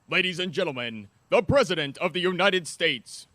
Ladies and gentlemen, the President of the United States.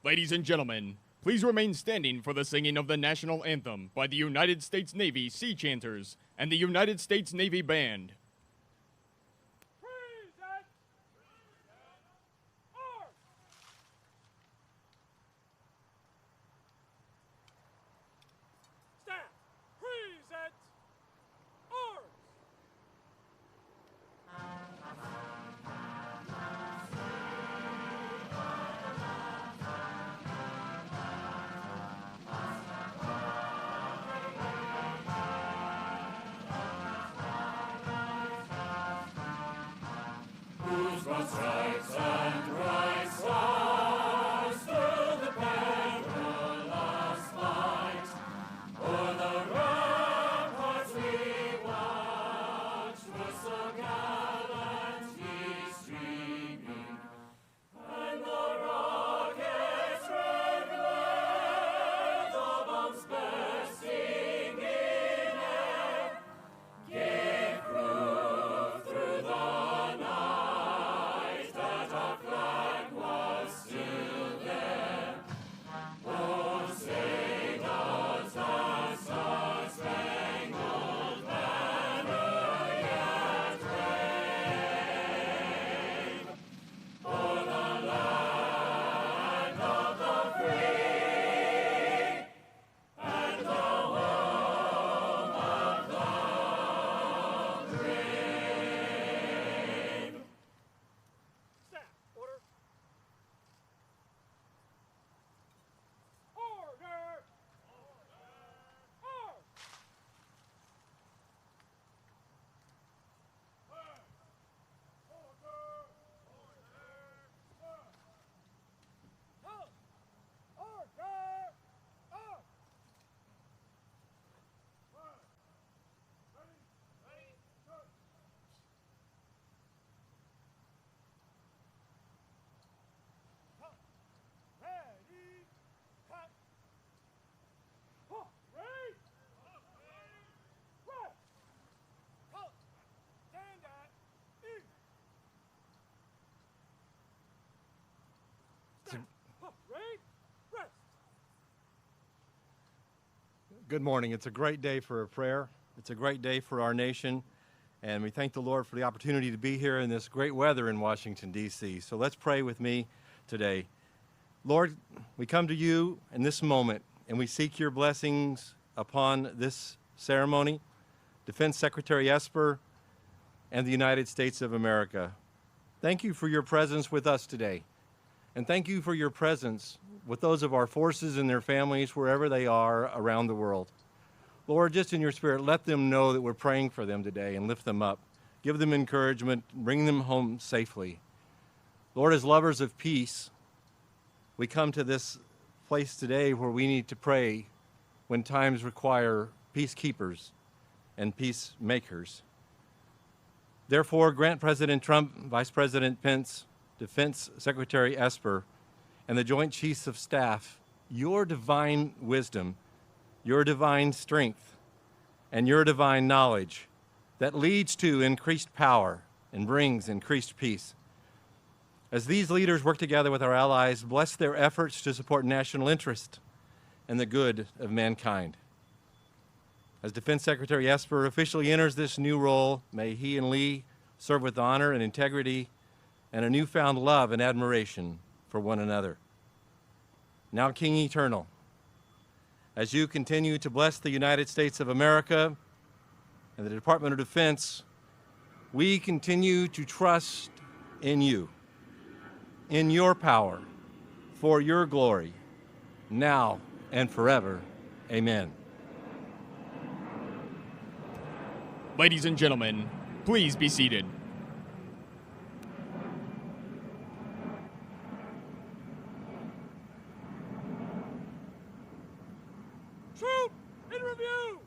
Ladies and gentlemen, please remain standing for the singing of the national anthem by the United States Navy Sea Chanters and the United States Navy Band. Stripes and bright stars through the perilous fight. O'er the ramparts we watched, were so gallantly streaming, and the rocket's red glare, the bombs bursting in air, gave proof through the night that our flag was still there. Oh, say does that star-spangled banner yet wave o'er the land of the free and the home of the brave? Staff, order. Order! Order! Ready, cut. Ready, rest. Halt. Stand at ease. Stand. Ready, rest. Good morning. It's a great day for a prayer. It's a great day for our nation. And we thank the Lord for the opportunity to be here in this great weather in Washington, D.C. So let's pray with me today. Lord, we come to you in this moment, and we seek your blessings upon this ceremony, Defense Secretary Esper, and the United States of America. Thank you for your presence with us today. And thank you for your presence with those of our forces and their families wherever they are around the world. Lord, just in your spirit, let them know that we're praying for them today and lift them up. Give them encouragement, bring them home safely. Lord, as lovers of peace, we come to this place today where we need to pray when times require peacekeepers and peacemakers. Therefore, grant President Trump, Vice President Pence, Defense Secretary Esper, and the Joint Chiefs of Staff your divine wisdom, your divine strength, and your divine knowledge that leads to increased power and brings increased peace. As these leaders work together with our allies, bless their efforts to support national interest and the good of mankind. As Defense Secretary Esper officially enters this new role, may he and Lee serve with honor and integrity and a newfound love and admiration for one another. Now, King Eternal, as you continue to bless the United States of America and the Department of Defense, we continue to trust in you, in your power, for your glory, now and forever. Amen. Ladies and gentlemen, please be seated. Troop in review.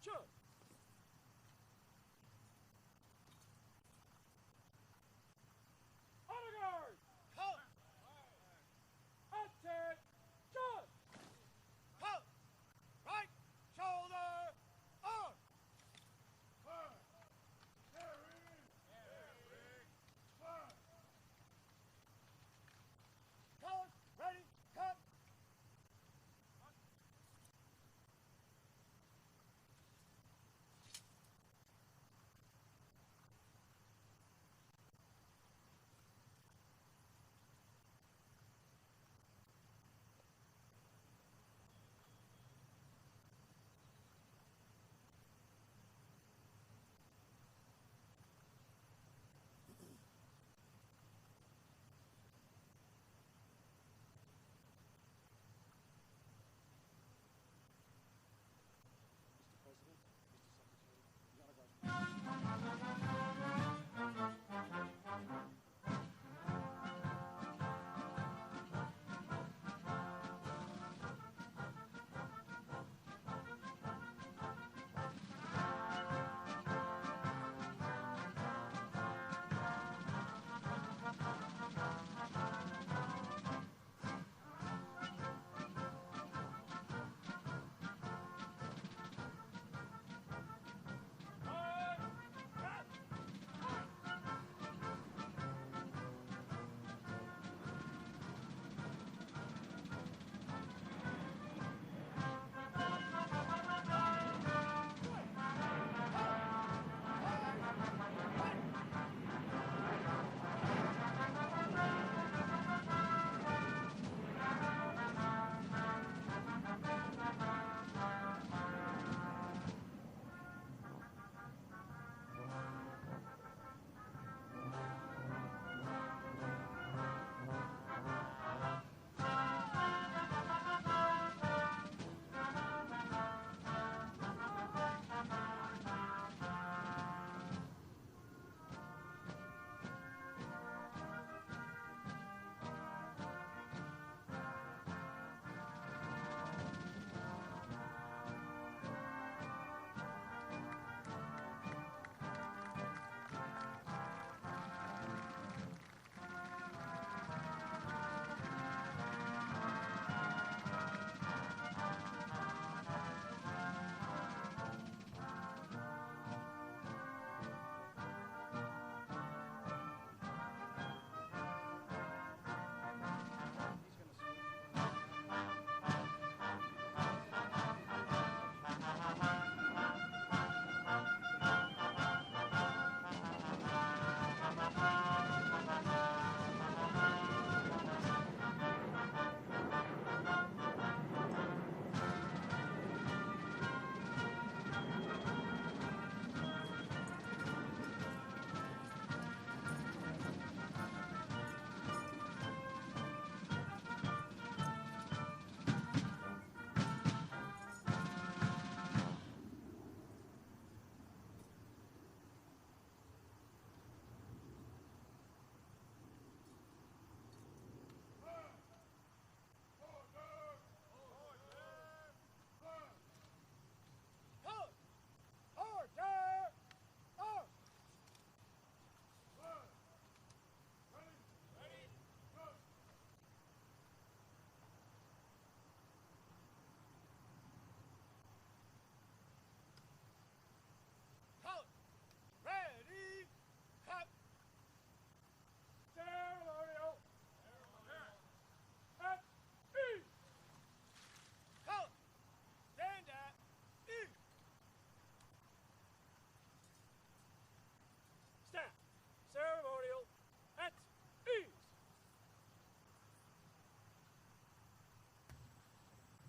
Attention! Honor guard! Halt! Attention! Halt! Right shoulder on! Colors, ready, cut!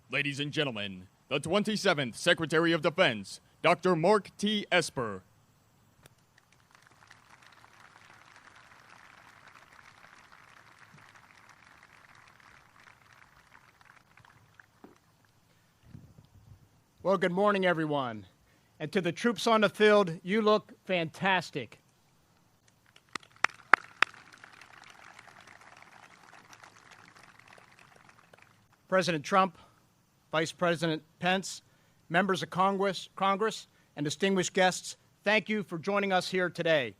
Ladies and gentlemen, the 27th Secretary of Defense, Dr. Mark T. Esper. Well, good morning, everyone. And to the troops on the field, you look fantastic. President Trump, Vice President Pence, members of Congress, and distinguished guests, thank you for joining us here today.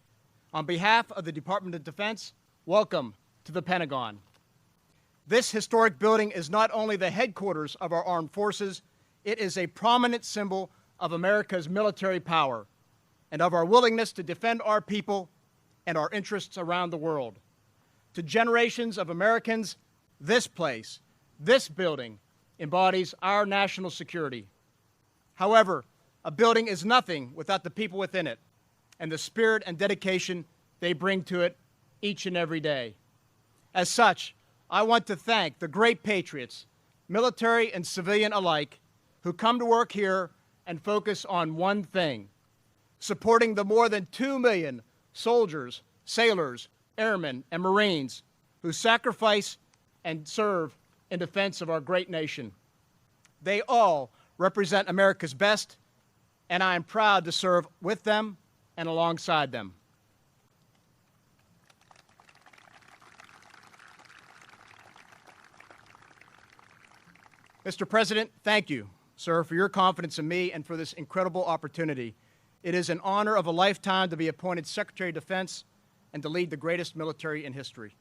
On behalf of the Department of Defense, welcome to the Pentagon. This historic building is not only the headquarters of our armed forces, it is a prominent symbol of America's military power and of our willingness to defend our people and our interests around the world. To generations of Americans, this place, this building, embodies our national security. However, a building is nothing without the people within it and the spirit and dedication they bring to it each and every day. As such, I want to thank the great patriots, military and civilian alike, who come to work here and focus on one thing: supporting the more than 2 million soldiers, sailors, airmen, and Marines who sacrifice and serve in defense of our great nation. They all represent America's best, and I am proud to serve with them and alongside them. Mr. President, thank you, sir, for your confidence in me and for this incredible opportunity. It is an honor of a lifetime to be appointed Secretary of Defense and to lead the greatest military in history.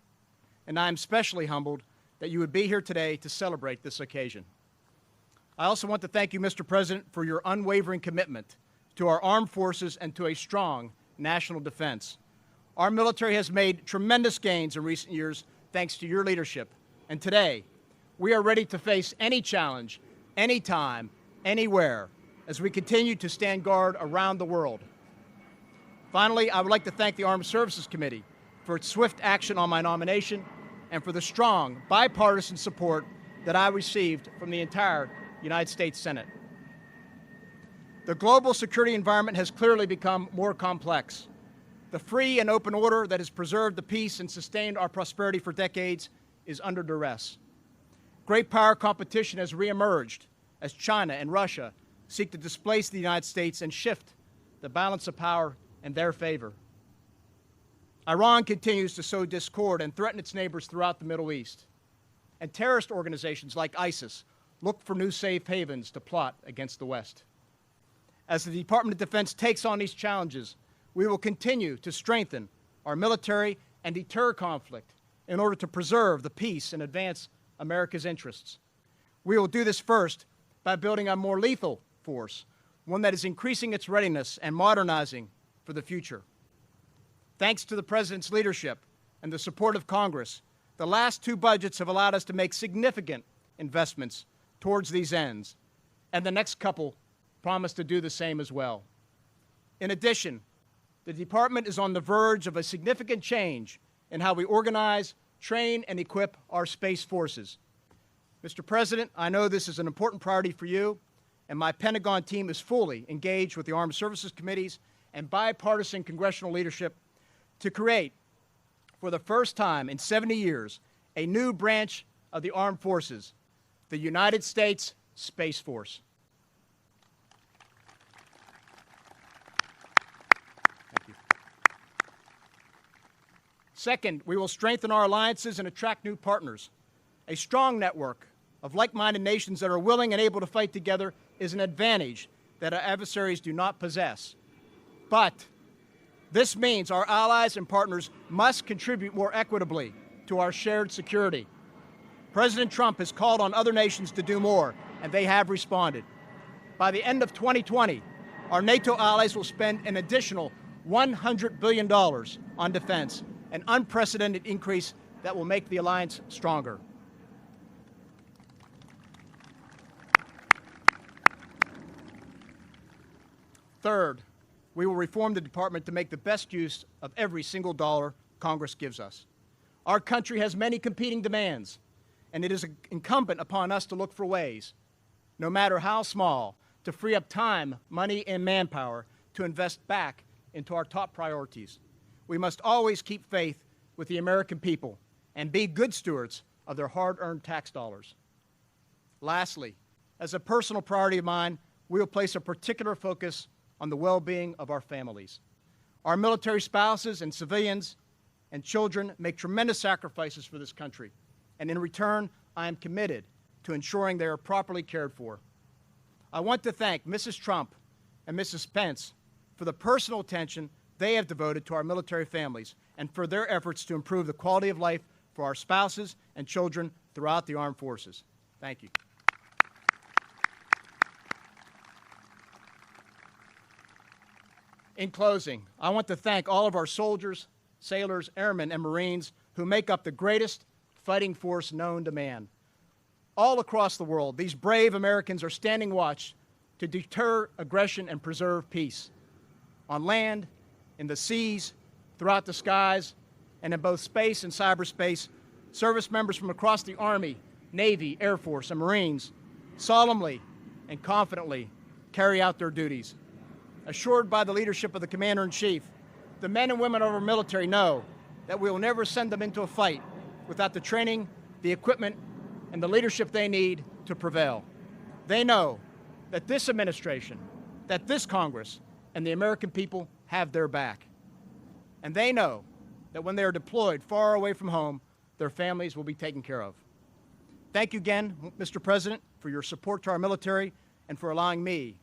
And I am especially humbled that you would be here today to celebrate this occasion. I also want to thank you, Mr. President, for your unwavering commitment to our armed forces and to a strong national defense. Our military has made tremendous gains in recent years thanks to your leadership. And today, we are ready to face any challenge, anytime, anywhere, as we continue to stand guard around the world. Finally, I would like to thank the Armed Services Committee for its swift action on my nomination and for the strong bipartisan support that I received from the entire United States Senate. The global security environment has clearly become more complex. The free and open order that has preserved the peace and sustained our prosperity for decades is under duress. Great power competition has reemerged as China and Russia seek to displace the United States and shift the balance of power in their favor. Iran continues to sow discord and threaten its neighbors throughout the Middle East. And terrorist organizations like ISIS look for new safe havens to plot against the West. As the Department of Defense takes on these challenges, we will continue to strengthen our military and deter conflict in order to preserve the peace and advance America's interests. We will do this first by building a more lethal force, one that is increasing its readiness and modernizing for the future. Thanks to the President's leadership and the support of Congress, the last two budgets have allowed us to make significant investments towards these ends, and the next couple promise to do the same as well. In addition, the Department is on the verge of a significant change in how we organize, train, and equip our space forces. Mr. President, I know this is an important priority for you, and my Pentagon team is fully engaged with the Armed Services Committees and bipartisan congressional leadership to create, for the first time in 70 years, a new branch of the Armed Forces, the United States Space Force. Thank you. Second, we will strengthen our alliances and attract new partners. A strong network of like-minded nations that are willing and able to fight together is an advantage that our adversaries do not possess. But this means our allies and partners must contribute more equitably to our shared security. President Trump has called on other nations to do more, and they have responded. By the end of 2020, our NATO allies will spend an additional $100 billion on defense, an unprecedented increase that will make the alliance stronger. Third, we will reform the department to make the best use of every single dollar Congress gives us. Our country has many competing demands, and it is incumbent upon us to look for ways, no matter how small, to free up time, money, and manpower to invest back into our top priorities. We must always keep faith with the American people and be good stewards of their hard-earned tax dollars. Lastly, as a personal priority of mine, we will place a particular focus on the well-being of our families. Our military spouses and civilians and children make tremendous sacrifices for this country, and in return, I am committed to ensuring they are properly cared for. I want to thank Mrs. Trump and Mrs. Pence for the personal attention they have devoted to our military families and for their efforts to improve the quality of life for our spouses and children throughout the armed forces. Thank you. In closing, I want to thank all of our soldiers, sailors, airmen, and Marines who make up the greatest fighting force known to man. All across the world, these brave Americans are standing watch to deter aggression and preserve peace. On land, in the seas, throughout the skies, and in both space and cyberspace, service members from across the Army, Navy, Air Force, and Marines solemnly and confidently carry out their duties. Assured by the leadership of the Commander-in-Chief, the men and women of our military know that we will never send them into a fight without the training, the equipment, and the leadership they need to prevail. They know that this administration, that this Congress, and the American people have their back. And they know that when they are deployed far away from home, their families will be taken care of. Thank you again, Mr. President, for your support to our military and for allowing me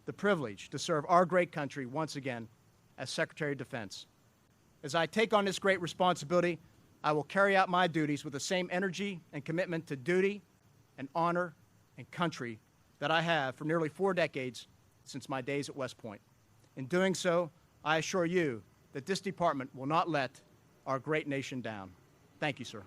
the privilege to serve our great country once again as Secretary of Defense. As I take on this great responsibility, I will carry out my duties with the same energy and commitment to duty and honor and country that I have for nearly 4 decades since my days at West Point. In doing so, I assure you that this department will not let our great nation down. Thank you, sir.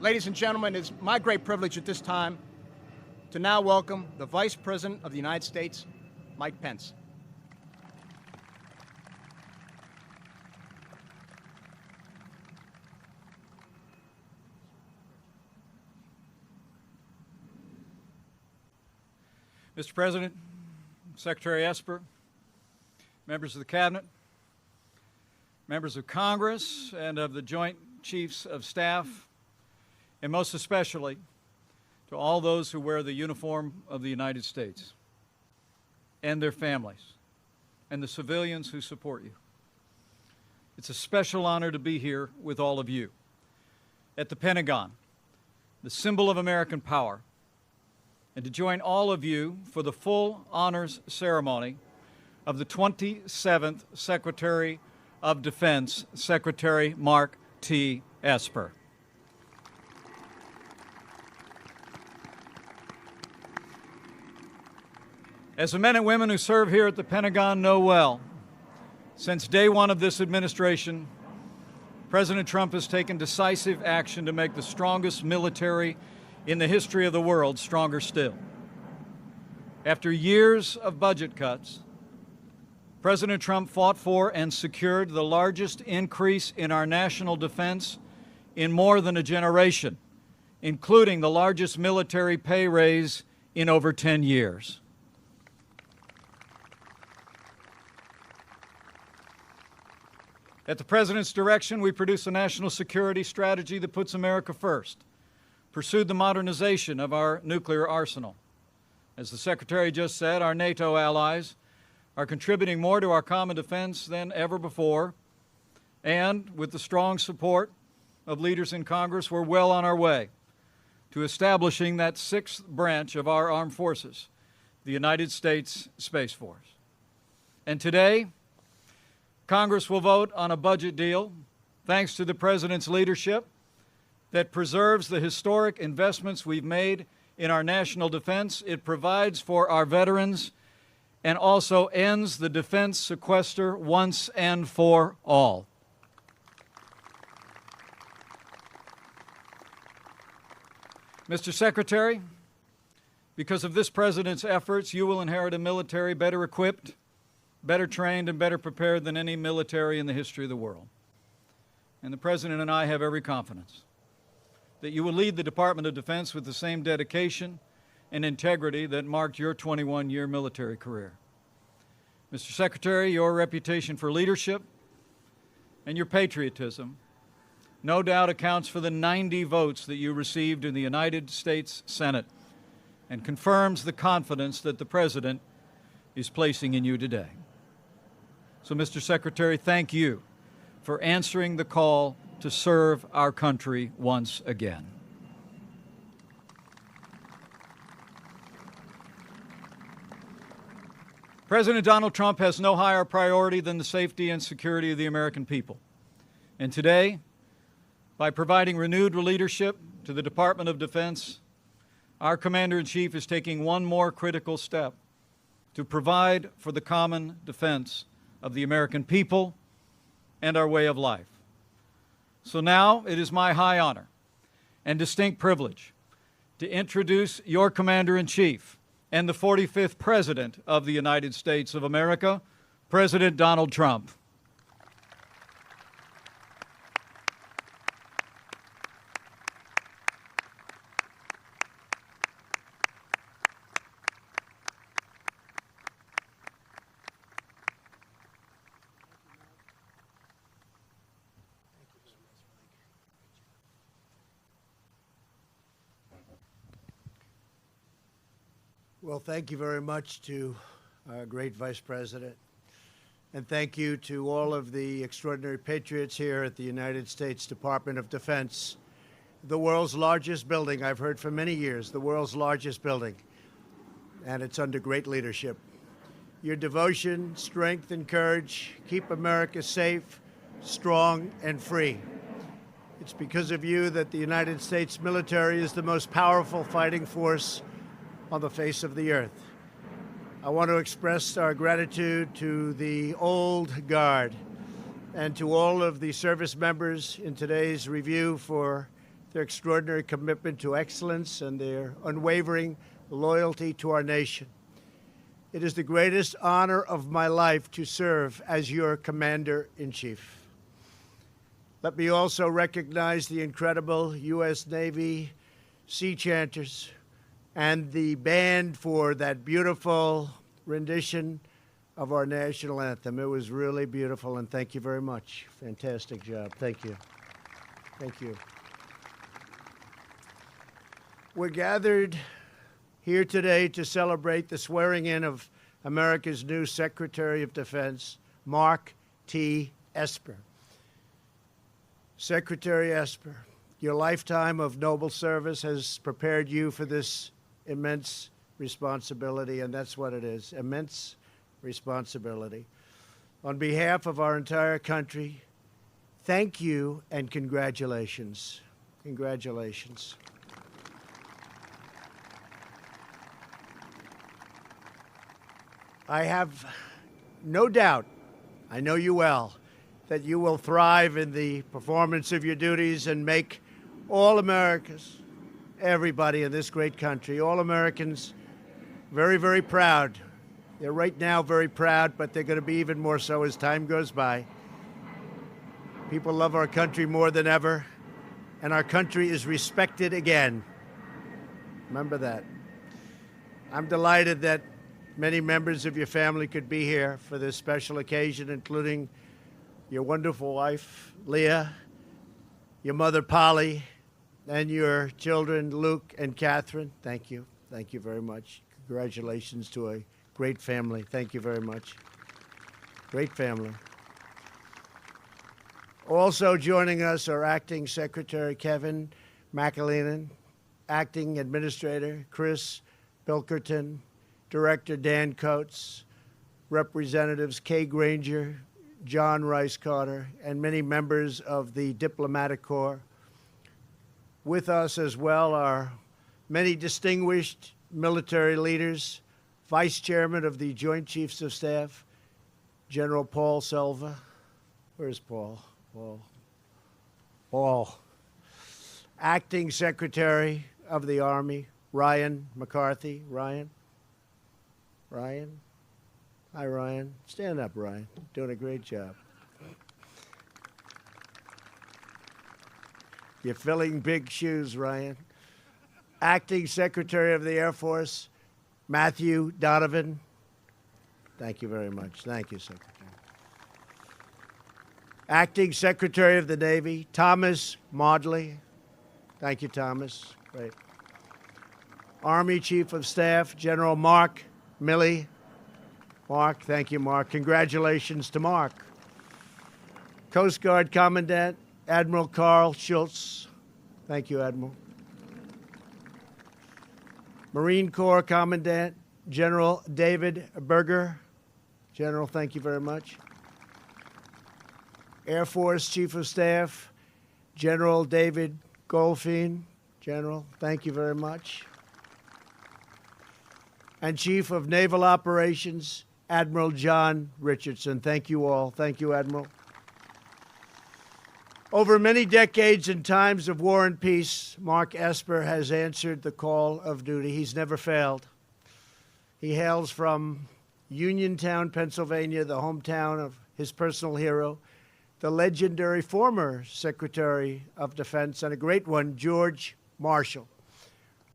Ladies and gentlemen, it's my great privilege at this time to now welcome the Vice President of the United States, Mike Pence. Mr. President, Secretary Esper, members of the Cabinet, members of Congress and of the Joint Chiefs of Staff, and most especially to all those who wear the uniform of the United States and their families and the civilians who support you. It's a special honor to be here with all of you at the Pentagon, the symbol of American power, and to join all of you for the full honors ceremony of the 27th Secretary of Defense, Secretary Mark T. Esper. As the men and women who serve here at the Pentagon know well, since day one of this administration, President Trump has taken decisive action to make the strongest military in the history of the world stronger still. After years of budget cuts, President Trump fought for and secured the largest increase in our national defense in more than a generation, including the largest military pay raise in over 10 years. At the President's direction, we produced a national security strategy that puts America first, pursued the modernization of our nuclear arsenal. As the Secretary just said, our NATO allies are contributing more to our common defense than ever before, and with the strong support of leaders in Congress, we're well on our way to establishing that 6th branch of our armed forces, the United States Space Force. And today, Congress will vote on a budget deal, thanks to the President's leadership, that preserves the historic investments we've made in our national defense. It provides for our veterans and also ends the defense sequester once and for all. Mr. Secretary, because of this President's efforts, you will inherit a military better equipped, better trained, and better prepared than any military in the history of the world. And the President and I have every confidence that you will lead the Department of Defense with the same dedication and integrity that marked your 21-year military career. Mr. Secretary, your reputation for leadership and your patriotism no doubt accounts for the 90 votes that you received in the United States Senate and confirms the confidence that the President is placing in you today. So, Mr. Secretary, thank you for answering the call to serve our country once again. President Donald Trump has no higher priority than the safety and security of the American people. And today, by providing renewed leadership to the Department of Defense, our Commander-in-Chief is taking one more critical step to provide for the common defense of the American people and our way of life. So now it is my high honor and distinct privilege to introduce your Commander-in-Chief and the 45th President of the United States of America, President Donald Trump. Well, thank you very much to our great Vice President. And thank you to all of the extraordinary patriots here at the United States Department of Defense, the world's largest building, I've heard for many years, the world's largest building. And it's under great leadership. Your devotion, strength, and courage keep America safe, strong, and free. It's because of you that the United States military is the most powerful fighting force on the face of the earth. I want to express our gratitude to the old guard and to all of the service members in today's review for their extraordinary commitment to excellence and their unwavering loyalty to our nation. It is the greatest honor of my life to serve as your Commander-in-Chief. Let me also recognize the incredible U.S. Navy sea chanters and the band for that beautiful rendition of our national anthem. It was really beautiful, and thank you very much. Fantastic job. Thank you. Thank you. We're gathered here today to celebrate the swearing in of America's new Secretary of Defense, Mark T. Esper. Secretary Esper, your lifetime of noble service has prepared you for this immense responsibility, and that's what it is, immense responsibility. On behalf of our entire country, thank you and congratulations. Congratulations. I have no doubt, I know you well, that you will thrive in the performance of your duties and make all Americans, everybody in this great country, all Americans, very, very proud. They're right now very proud, but they're going to be even more so as time goes by. People love our country more than ever, and our country is respected again. Remember that. I'm delighted that many members of your family could be here for this special occasion, including your wonderful wife, Leah, your mother, Polly, and your children, Luke and Catherine. Thank you. Thank you very much. Congratulations to a great family. Thank you very much. Great family. Also joining us are Acting Secretary Kevin McAleenan, Acting Administrator Chris Bilkerton, Director Dan Coates, Representatives Kay Granger, John Rice Carter, and many members of the Diplomatic Corps. With us as well are many distinguished military leaders, Vice Chairman of the Joint Chiefs of Staff, General Paul Selva. Where's Paul? Paul. Acting Secretary of the Army, Ryan McCarthy. Ryan? Hi, Ryan. Stand up, Ryan. Doing a great job. You're filling big shoes, Ryan. Acting Secretary of the Air Force, Matthew Donovan. Thank you very much. Thank you, Secretary. Acting Secretary of the Navy, Thomas Maudley. Thank you, Thomas. Great. Army Chief of Staff, General Mark Milley. Mark, thank you, Mark. Congratulations to Mark. Coast Guard Commandant Admiral Carl Schultz. Thank you, Admiral. Marine Corps Commandant General David Berger. General, thank you very much. Air Force Chief of Staff General David Goldfein. General, thank you very much. And Chief of Naval Operations Admiral John Richardson. Thank you all. Thank you, Admiral. Over many decades in times of war and peace, Mark Esper has answered the call of duty. He's never failed. He hails from Uniontown, Pennsylvania, the hometown of his personal hero, the legendary former Secretary of Defense, and a great one, George Marshall.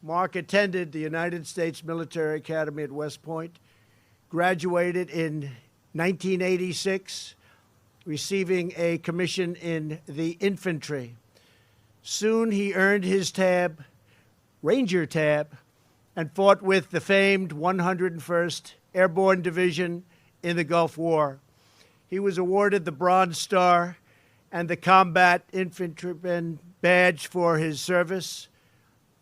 Mark attended the United States Military Academy at West Point, graduated in 1986, receiving a commission in the infantry. Soon he earned his tab, Ranger tab, and fought with the famed 101st Airborne Division in the Gulf War. He was awarded the Bronze Star and the Combat Infantryman Badge for his service.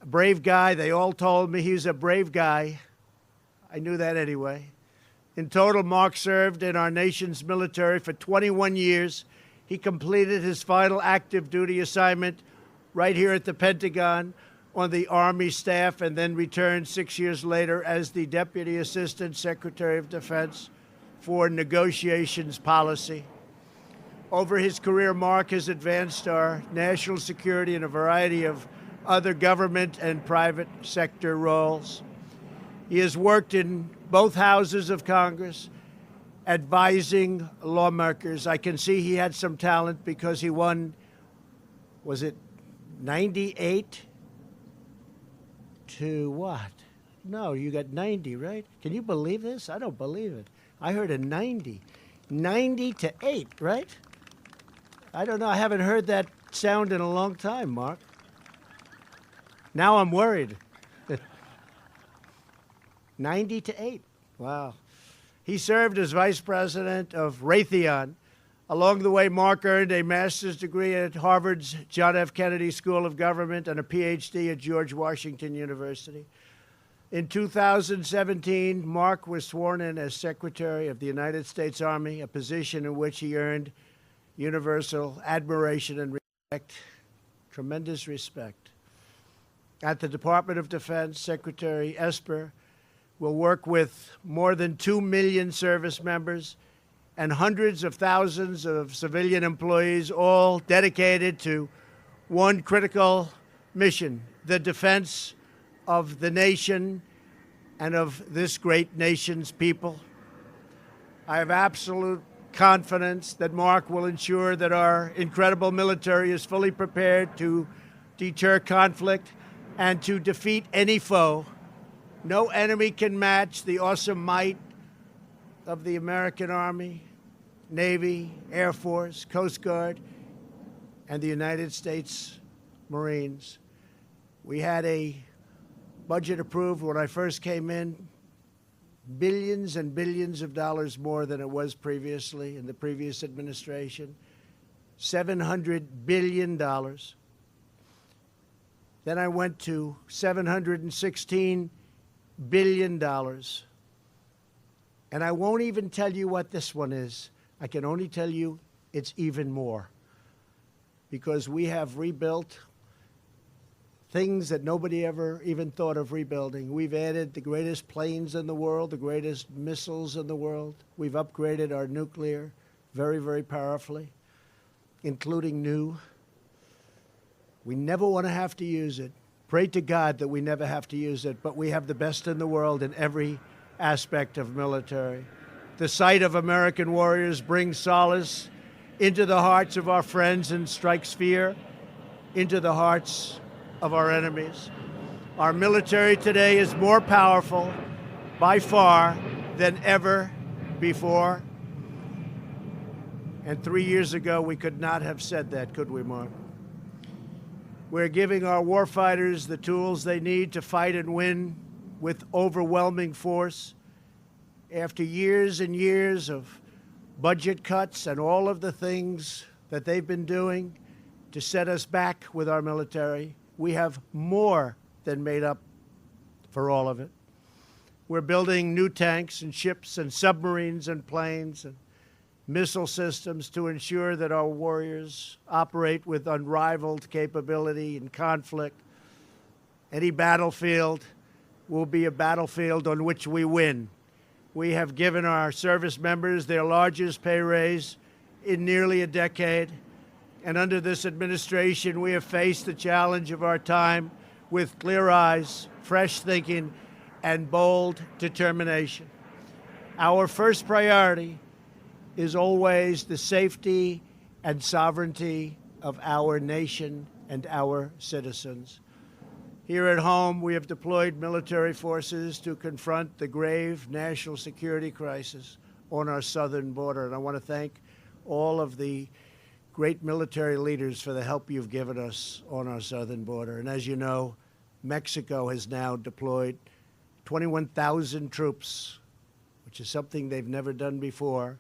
A brave guy. They all told me he was a brave guy. I knew that anyway. In total, Mark served in our nation's military for 21 years. He completed his final active duty assignment right here at the Pentagon on the Army staff, and then returned 6 years later as the Deputy Assistant Secretary of Defense for Negotiations Policy. Over his career, Mark has advanced our national security in a variety of other government and private sector roles. He has worked in both houses of Congress, advising lawmakers. I can see he had some talent because he won, was it 98 to what? No, you got 90, right? Can you believe this? I don't believe it. I heard a 90. 90 to 8, right? I don't know. I haven't heard that sound in a long time, Mark. Now I'm worried. 90 to 8. Wow. He served as vice president of Raytheon. Along the way, Mark earned a master's degree at Harvard's John F. Kennedy School of Government and a PhD at George Washington University. In 2017, Mark was sworn in as Secretary of the United States Army, a position in which he earned universal admiration and respect, tremendous respect. At the Department of Defense, Secretary Esper will work with more than 2 million service members and hundreds of thousands of civilian employees, all dedicated to one critical mission, the defense of the nation and of this great nation's people. I have absolute confidence that Mark will ensure that our incredible military is fully prepared to deter conflict and to defeat any foe. No enemy can match the awesome might of the American Army, Navy, Air Force, Coast Guard, and the United States Marines. We had a budget approved when I first came in, billions and billions of dollars more than it was previously in the previous administration, $700 billion. Then I went to $716 billion. And I won't even tell you what this one is. I can only tell you it's even more. Because we have rebuilt things that nobody ever even thought of rebuilding. We've added the greatest planes in the world, the greatest missiles in the world. We've upgraded our nuclear very, very powerfully, including new. We never want to have to use it. Pray to God that we never have to use it, but we have the best in the world in every aspect of military. The sight of American warriors brings solace into the hearts of our friends and strikes fear into the hearts of our enemies. Our military today is more powerful by far than ever before. And 3 years ago, we could not have said that, could we, Mark? We're giving our warfighters the tools they need to fight and win with overwhelming force. After years and years of budget cuts and all of the things that they've been doing to set us back with our military, we have more than made up for all of it. We're building new tanks and ships and submarines and planes and missile systems to ensure that our warriors operate with unrivaled capability in conflict. Any battlefield will be a battlefield on which we win. We have given our service members their largest pay raise in nearly a decade. And under this administration, we have faced the challenge of our time with clear eyes, fresh thinking, and bold determination. Our first priority is always the safety and sovereignty of our nation and our citizens. Here at home, we have deployed military forces to confront the grave national security crisis on our southern border. And I want to thank all of the great military leaders for the help you've given us on our southern border. And as you know, Mexico has now deployed 21,000 troops, which is something they've never done before.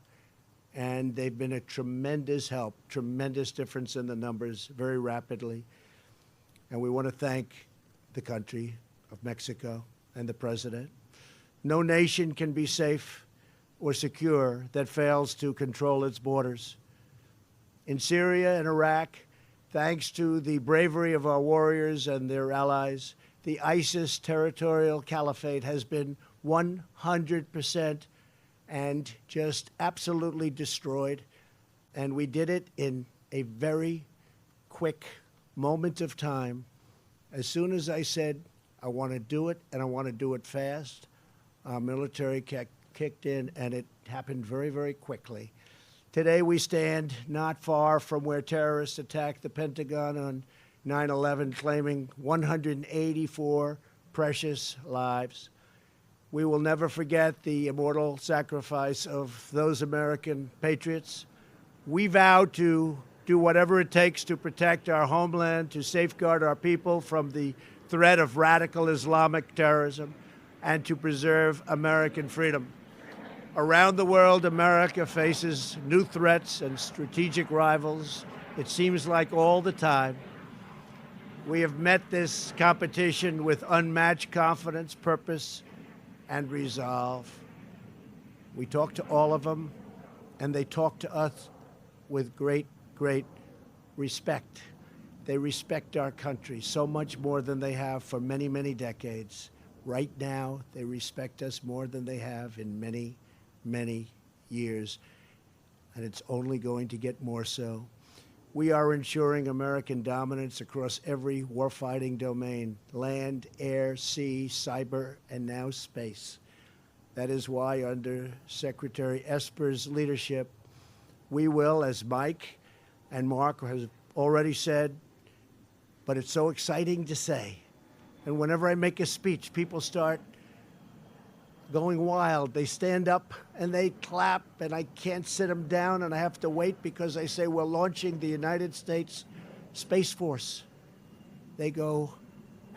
And they've been a tremendous help, tremendous difference in the numbers very rapidly. And we want to thank the country of Mexico and the president. No nation can be safe or secure that fails to control its borders. In Syria and Iraq, thanks to the bravery of our warriors and their allies, the ISIS territorial caliphate has been 100% and just absolutely destroyed. And we did it in a very quick moment of time. As soon as I said, I want to do it, and I want to do it fast, our military kicked in, and it happened very, very quickly. Today, we stand not far from where terrorists attacked the Pentagon on 9/11, claiming 184 precious lives. We will never forget the immortal sacrifice of those American patriots. We vow to do whatever it takes to protect our homeland, to safeguard our people from the threat of radical Islamic terrorism, and to preserve American freedom. Around the world, America faces new threats and strategic rivals, it seems like all the time. We have met this competition with unmatched confidence, purpose, and resolve. We talk to all of them, and they talk to us with great respect. They respect our country so much more than they have for many, many decades. Right now, they respect us more than they have in many, many years, and it's only going to get more so. We are ensuring American dominance across every warfighting domain: land, air, sea, cyber, and now space. That is why, under Secretary Esper's leadership, we will, as Mike and Mark has already said, but it's so exciting to say. And whenever I make a speech, people start going wild. They stand up and they clap, and I can't sit them down, and I have to wait because I say we're launching the United States Space Force. They go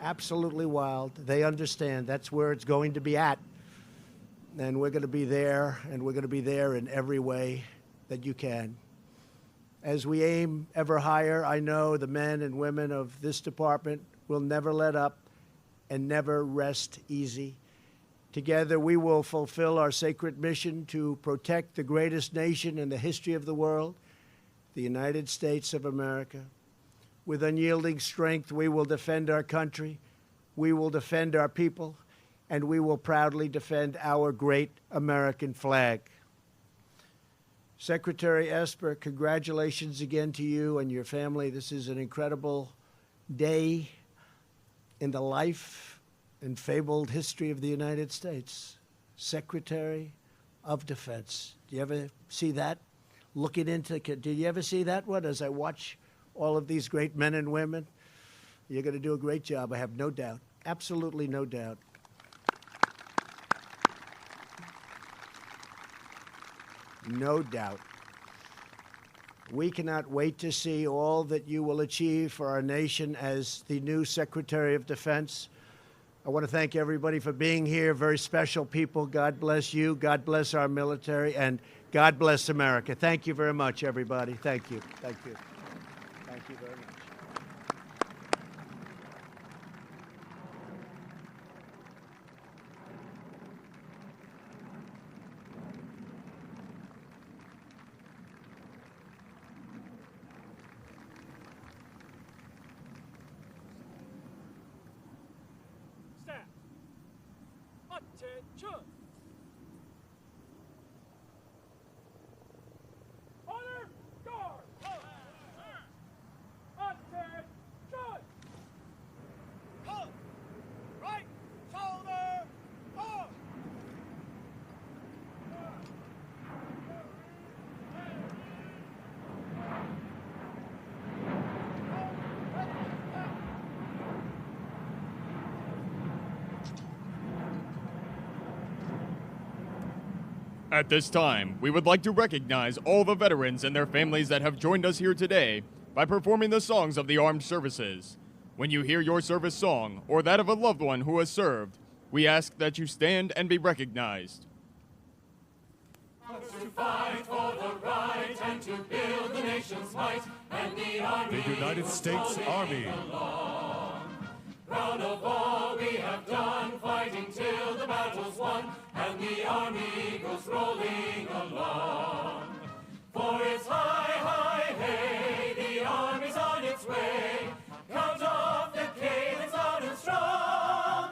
absolutely wild. They understand that's where it's going to be at. And we're going to be there, and we're going to be there in every way that you can. As we aim ever higher, I know the men and women of this department will never let up and never rest easy. Together, we will fulfill our sacred mission to protect the greatest nation in the history of the world, the United States of America. With unyielding strength, we will defend our country, we will defend our people, and we will proudly defend our great American flag. Secretary Esper, congratulations again to you and your family. This is an incredible day in the life and fabled history of the United States. Secretary of Defense. Do you ever see that? Looking into, did you ever see that one as I watch all of these great men and women? You're going to do a great job, I have no doubt. Absolutely no doubt. No doubt. We cannot wait to see all that you will achieve for our nation as the new Secretary of Defense. I want to thank everybody for being here. Very special people. God bless you. God bless our military. And God bless America. Thank you very much, everybody. Thank you. Thank you. Thank you very much. Staff. Attention. Honor guard. Attention. Halt! Right shoulder on! At this time, we would like to recognize all the veterans and their families that have joined us here today by performing the songs of the armed services. When you hear your service song or that of a loved one who has served, we ask that you stand and be recognized. The United States Army. Proud of all we have done, fighting till the battle's won, and the army goes rolling along. For it's high, high, hey, the army's on its way. Count off the cadence loud and strong.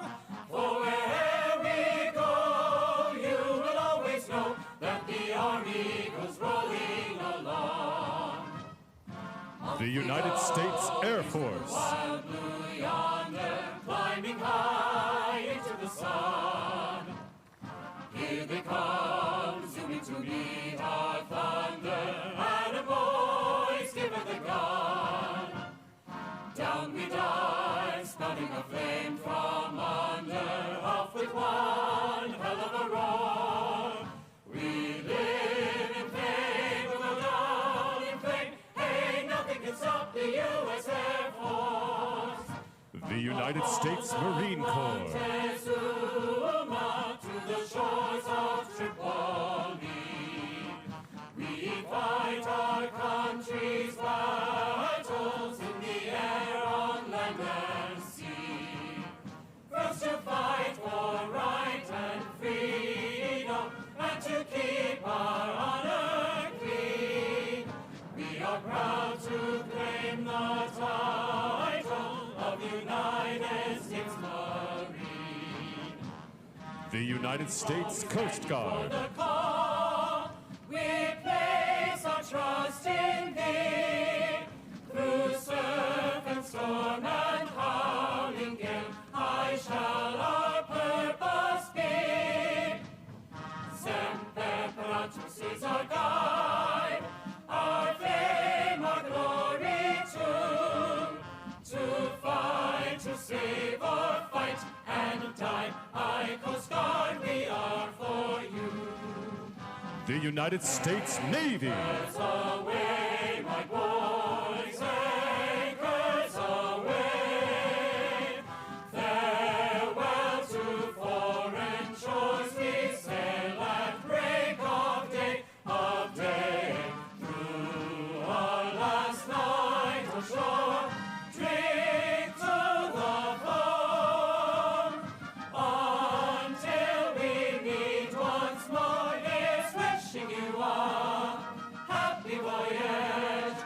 For wherever we go, you will always know that the army goes rolling along. The United States Air Force. Wild blue yonder, climbing high into the sun. Here they come, zooming to meet our thunder. Attaboys, give her the gun. Down we dive, spouting a flame from under. Off with one hell of a roar. We live in fame, we'll go down in flame. Hey, nothing can stop the U.S. Air Force. The United States Marine Corps. Montezuma to the shores of Tripoli. We fight our country's battles in the air, on land and sea. First to fight for right and freedom, and to keep our honor clean. We are proud to claim the title of United States Marine. The United States Coast Guard. The call, we place our trust in thee. Through surf and storm and howling gale, high shall our purpose be. Semper Paratus is our guide, our fame, our glory too. To fight, to save or fight and die, I Coast Guard, we are for you. The United States Navy. Anchors away, my boys, anchors away. Farewell to foreign shores, we sail at break of day, of day. Through our last night ashore, drink to the foam, until we meet once more. Yes, wishing you a happy voyage.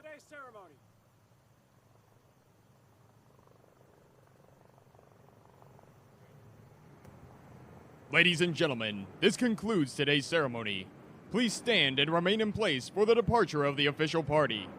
today's ceremony. Ladies and gentlemen, this concludes today's ceremony. Please stand and remain in place for the departure of the official party.